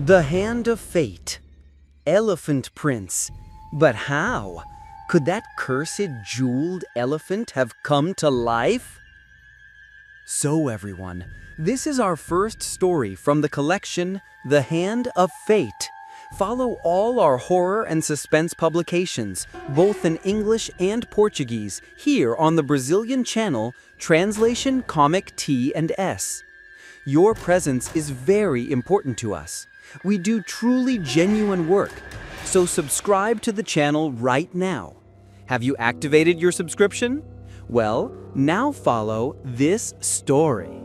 The Hand of Fate. Elephant Prince. But how? Could that cursed jeweled elephant have come to life? So everyone, this is our first story from the collection, The Hand of Fate. Follow all our horror and suspense publications, both in English and Portuguese, here on the Brazilian channel, Tradução Comic T&S. Your presence is very important to us. We do truly genuine work, so subscribe to the channel right now. Have you activated your subscription? Well, now follow this story.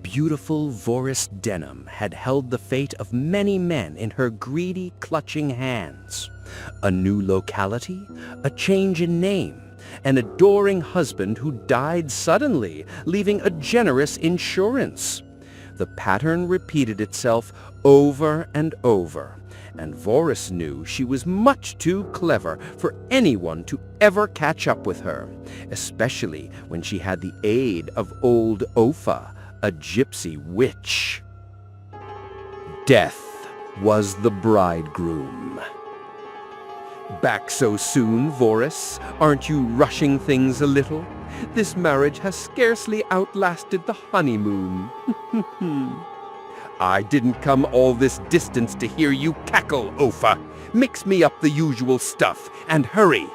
Beautiful Voris Denham had held the fate of many men in her greedy, clutching hands. A new locality, a change in name, an adoring husband who died suddenly, leaving a generous insurance. The pattern repeated itself over and over, and Voris knew she was much too clever for anyone to ever catch up with her, especially when she had the aid of old Ofa, a gypsy witch. Death was the bridegroom. Back so soon, Voris? Aren't you rushing things a little? This marriage has scarcely outlasted the honeymoon. I didn't come all this distance to hear you cackle, Ofa. Mix me up the usual stuff, and hurry.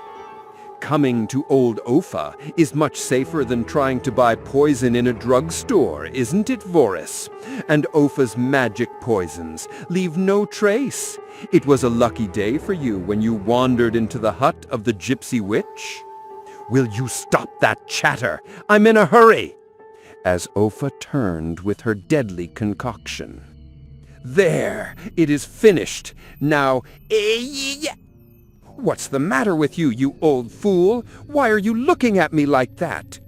Coming to old Ofa is much safer than trying to buy poison in a drugstore, isn't it, Voris? And Ofa's magic poisons leave no trace. It was a lucky day for you when you wandered into the hut of the gypsy witch. Will you stop that chatter? I'm in a hurry. As Ofa turned with her deadly concoction. There, it is finished. Now, what's the matter with you, you old fool? Why are you looking at me like that?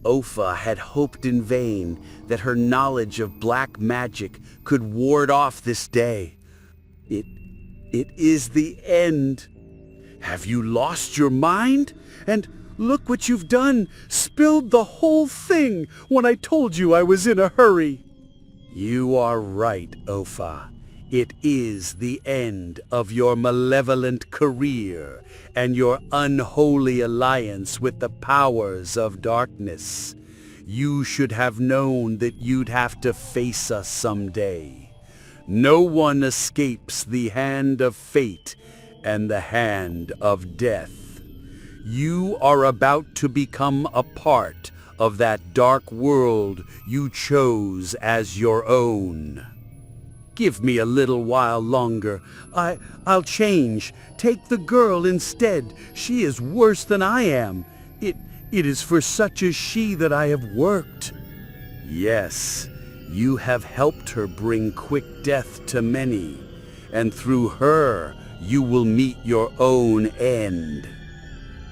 Ofa had hoped in vain that her knowledge of black magic could ward off this day. It is the end. Have you lost your mind? And look what you've done, spilled the whole thing when I told you I was in a hurry. You are right, Ofa. It is the end of your malevolent career and your unholy alliance with the powers of darkness. You should have known that you'd have to face us someday. No one escapes the hand of fate and the hand of death. You are about to become a part of that dark world you chose as your own. Give me a little while longer. I'll change. Take the girl instead. She is worse than I am. It is for such as she that I have worked. Yes, you have helped her bring quick death to many, and through her you will meet your own end.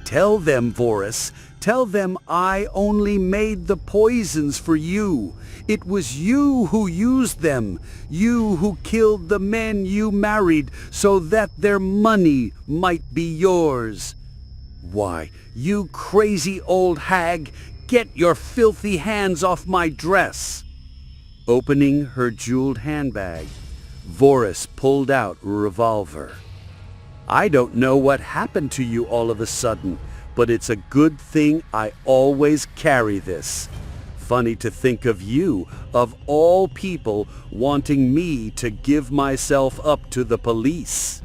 Tell them, Voris, tell them I only made the poisons for you. It was you who used them, you who killed the men you married so that their money might be yours. Why, you crazy old hag, get your filthy hands off my dress. Opening her jeweled handbag, Voris pulled out a revolver. I don't know what happened to you all of a sudden, but it's a good thing I always carry this. Funny to think of you, of all people, wanting me to give myself up to the police.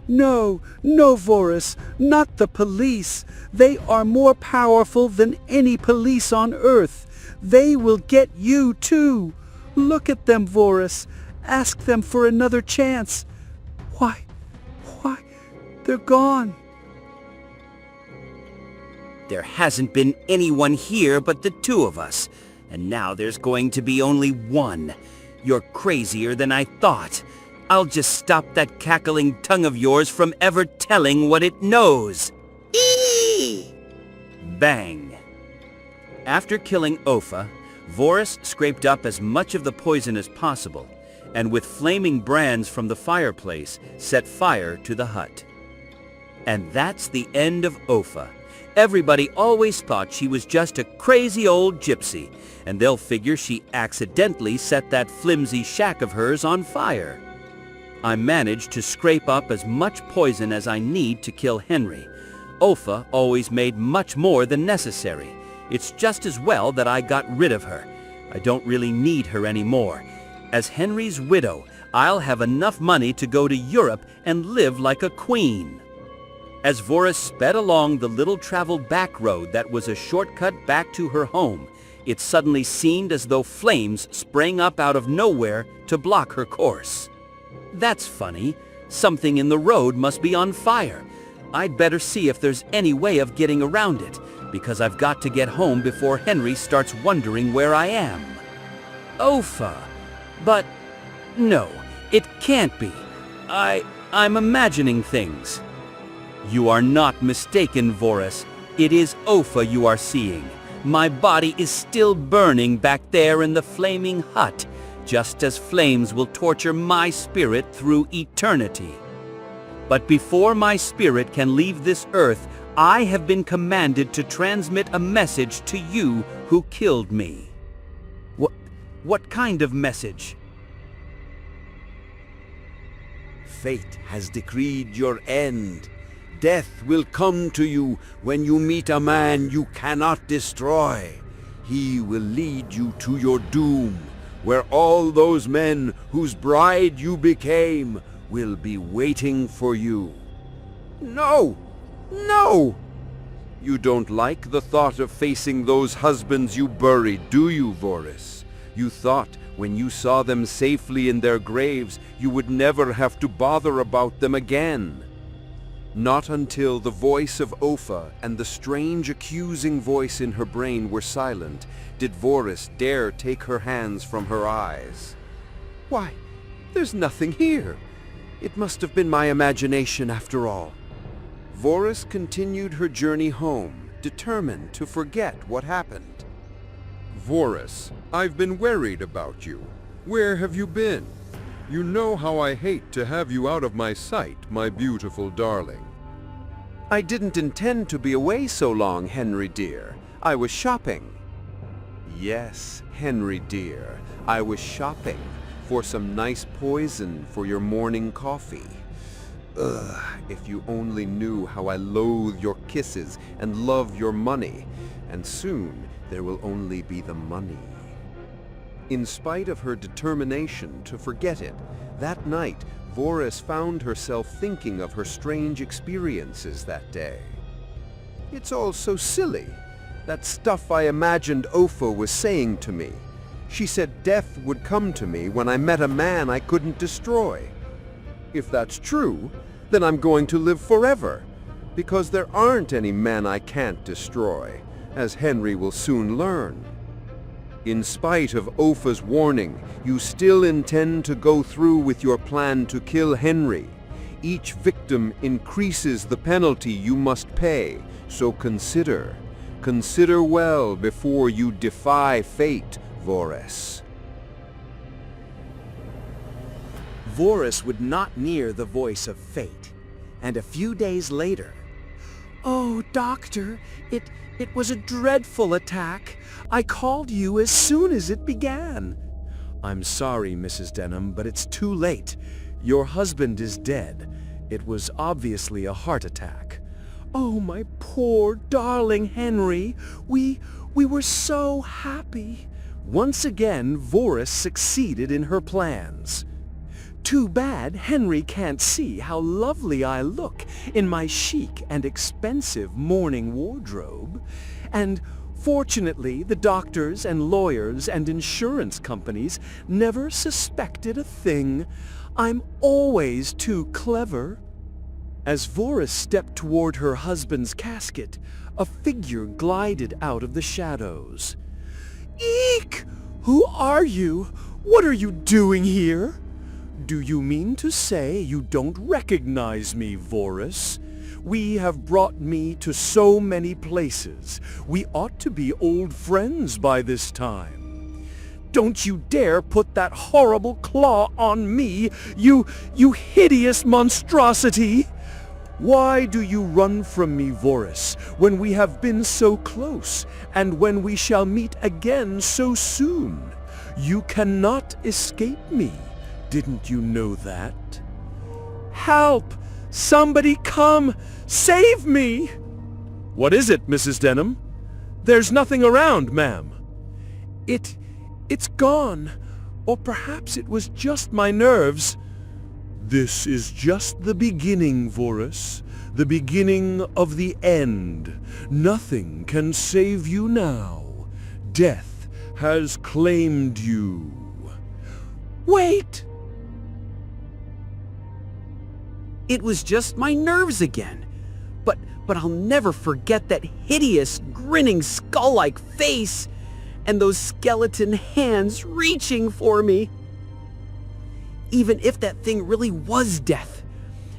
No, Voris, not the police. They are more powerful than any police on earth. They will get you too. Look at them, Voris. Ask them for another chance. Why, they're gone. There hasn't been anyone here but the two of us, and now there's going to be only one. You're crazier than I thought. I'll just stop that cackling tongue of yours from ever telling what it knows. Eee! Bang! After killing Ofa, Voris scraped up as much of the poison as possible, and with flaming brands from the fireplace, set fire to the hut. And that's the end of Ofa. Everybody always thought she was just a crazy old gypsy, and they'll figure she accidentally set that flimsy shack of hers on fire. I managed to scrape up as much poison as I need to kill Henry. Ofa always made much more than necessary. It's just as well that I got rid of her. I don't really need her anymore. As Henry's widow, I'll have enough money to go to Europe and live like a queen. As Voris sped along the little traveled back road that was a shortcut back to her home, it suddenly seemed as though flames sprang up out of nowhere to block her course. That's funny. Something in the road must be on fire. I'd better see if there's any way of getting around it, because I've got to get home before Henry starts wondering where I am. Ofa. But no, it can't be. I'm imagining things. You are not mistaken, Voris. It is Ofa you are seeing. My body is still burning back there in the flaming hut, just as flames will torture my spirit through eternity. But before my spirit can leave this earth, I have been commanded to transmit a message to you who killed me. What kind of message? Fate has decreed your end. Death will come to you when you meet a man you cannot destroy. He will lead you to your doom, where all those men whose bride you became will be waiting for you. No! No! You don't like the thought of facing those husbands you buried, do you, Voris? You thought when you saw them safely in their graves, you would never have to bother about them again. Not until the voice of Ofa and the strange accusing voice in her brain were silent did Voris dare take her hands from her eyes. Why, there's nothing here. It must have been my imagination after all. Voris continued her journey home, determined to forget what happened. Voris, I've been worried about you. Where have you been? You know how I hate to have you out of my sight, my beautiful darling. I didn't intend to be away so long, Henry dear. I was shopping. Yes, Henry dear, I was shopping for some nice poison for your morning coffee. Ugh, if you only knew how I loathe your kisses and love your money, and soon there will only be the money. In spite of her determination to forget it, that night Voris found herself thinking of her strange experiences that day. It's all so silly. That stuff I imagined Ofa was saying to me. She said death would come to me when I met a man I couldn't destroy. If that's true, then I'm going to live forever, because there aren't any men I can't destroy, as Henry will soon learn. In spite of Ofa's warning, you still intend to go through with your plan to kill Henry. Each victim increases the penalty you must pay, so consider well before you defy fate, Voris. Voris would not near the voice of fate, and a few days later, "Oh, doctor, it was a dreadful attack. I called you as soon as it began." "I'm sorry, Mrs. Denham, but it's too late. Your husband is dead. It was obviously a heart attack." "Oh, my poor darling Henry. We were so happy." Once again, Voris succeeded in her plans. "Too bad Henry can't see how lovely I look in my chic and expensive morning wardrobe. And fortunately, the doctors and lawyers and insurance companies never suspected a thing. I'm always too clever." As Voris stepped toward her husband's casket, a figure glided out of the shadows. "Eek! Who are you? What are you doing here?" "Do you mean to say you don't recognize me, Voris? We have brought me to so many places. We ought to be old friends by this time." "Don't you dare put that horrible claw on me, you hideous monstrosity!" Why do you run from me, Vorus, when we have been so close, and when we shall meet again so soon? You cannot escape me. Didn't you know that? Help! Somebody come! Save me! What is it, Mrs. Denham? There's nothing around, ma'am. It's gone. Or perhaps it was just my nerves. This is just the beginning, Vorus. The beginning of the end. Nothing can save you now. Death has claimed you. Wait! It was just my nerves again. But I'll never forget that hideous, grinning skull-like face and those skeleton hands reaching for me. Even if that thing really was death,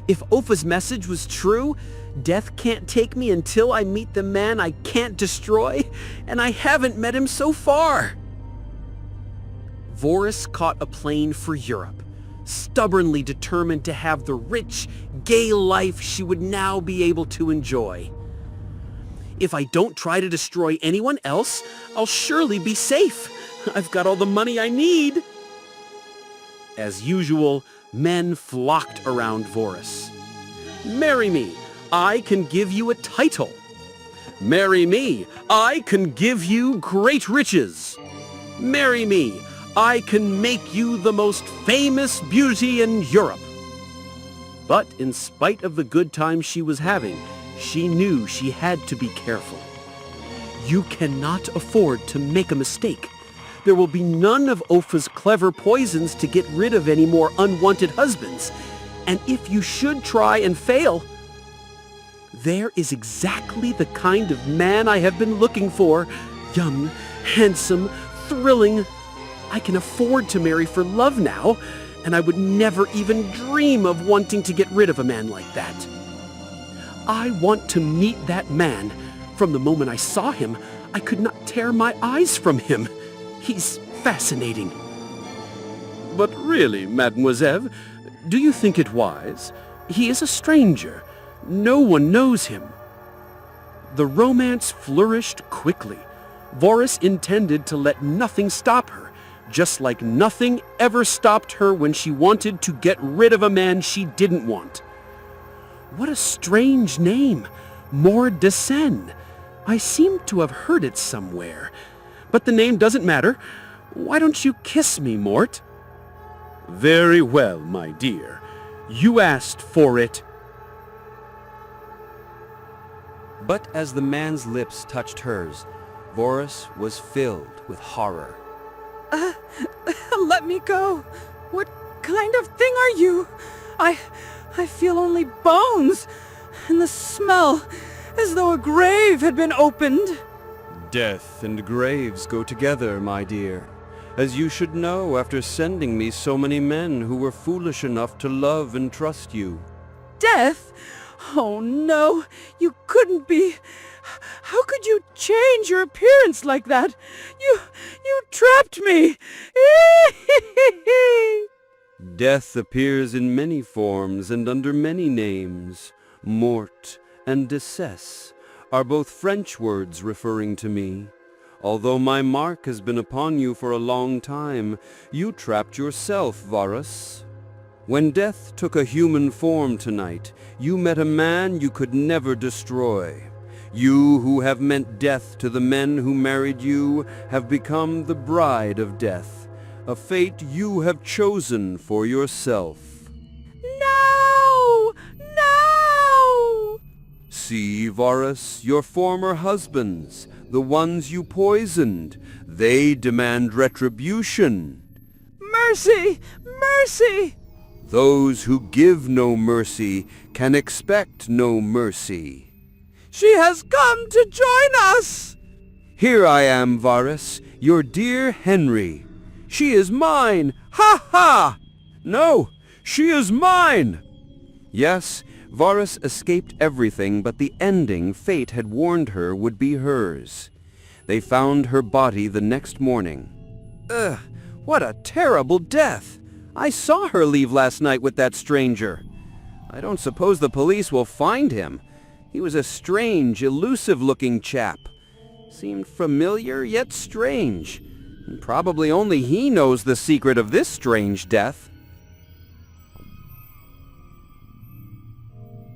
if Opha's message was true, death can't take me until I meet the man I can't destroy, and I haven't met him so far. Vorus caught a plane for Europe, stubbornly determined to have the rich, gay life she would now be able to enjoy. If I don't try to destroy anyone else, I'll surely be safe. I've got all the money I need. As usual, men flocked around Vorus. Marry me, I can give you a title. Marry me, I can give you great riches. Marry me, I can make you the most famous beauty in Europe. But in spite of the good time she was having, she knew she had to be careful. You cannot afford to make a mistake. There will be none of Opha's clever poisons to get rid of any more unwanted husbands. And if you should try and fail, there is exactly the kind of man I have been looking for. Young, handsome, thrilling. I can afford to marry for love now, and I would never even dream of wanting to get rid of a man like that. I want to meet that man. From the moment I saw him, I could not tear my eyes from him. He's fascinating. But really, mademoiselle, do you think it wise? He is a stranger. No one knows him. The romance flourished quickly. Vorus intended to let nothing stop her, just like nothing ever stopped her when she wanted to get rid of a man she didn't want. What a strange name, Mort de Seine. I seem to have heard it somewhere. But the name doesn't matter. Why don't you kiss me, Mort? Very well, my dear. You asked for it. But as the man's lips touched hers, Vorus was filled with horror. Let me go. What kind of thing are you? I feel only bones, and the smell, as though a grave had been opened. Death and graves go together, my dear, as you should know after sending me so many men who were foolish enough to love and trust you. Death? Oh no, you couldn't be. How could you change your appearance like that? You trapped me. Death appears in many forms and under many names. Mort and décès are both French words referring to me. Although my mark has been upon you for a long time, you trapped yourself, Varus. When death took a human form tonight, you met a man you could never destroy. You who have meant death to the men who married you have become the bride of death, a fate you have chosen for yourself. No! No! See, Varus, your former husbands, the ones you poisoned, they demand retribution. Mercy! Mercy! Those who give no mercy can expect no mercy. She has come to join us! Here I am, Varus, your dear Henry. She is mine! Ha ha! No, she is mine! Yes, Varus escaped everything but the ending fate had warned her would be hers. They found her body the next morning. Ugh, what a terrible death! I saw her leave last night with that stranger. I don't suppose the police will find him. He was a strange, elusive-looking chap. Seemed familiar, yet strange. And probably only he knows the secret of this strange death.